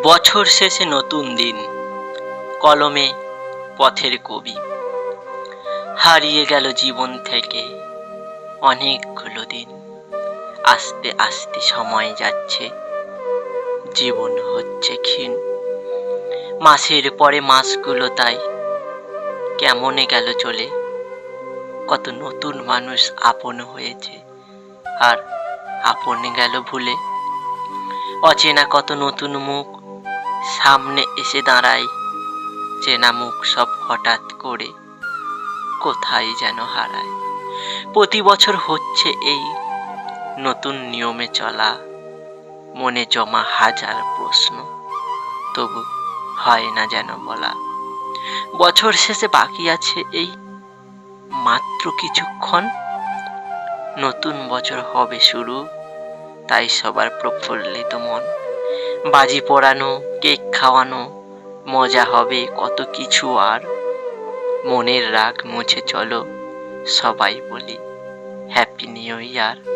বছর শেষে নতুন দিন, কলমে পথের কবি। হারিয়ে গেল জীবন থেকে অনেকগুলো দিন। আস্তে আস্তে সময় যাচ্ছে, জীবন হচ্ছে ক্ষীণ। মাসের পরে মাসগুলো তাই কেমনে গেল চলে। কত নতুন মানুষ আপন হয়েছে, আর আপন গেল ভুলে। অচেনা কত নতুন মুখ সামনে এসে দাঁড়ায়, চেনা মুখ সব হঠাৎ করে কোথায় যেন হারায়। প্রতি বছর হচ্ছে এই নতুন নিয়মে চলা, মনে জমা হাজার প্রশ্ন, তবু হয় না যেন বলা। বছর শেষে বাকি আছে এই মাত্র কিছুক্ষণ, নতুন বছর হবে শুরু, তাই সবার প্রফুল্লিত মন। বাজি পোড়ানো, কেক খাওয়ানো, মজা হবে কত কিছু। আর মনের রাগ মুছে চলো, সবাই বলি হ্যাপি নিউ ইয়ার।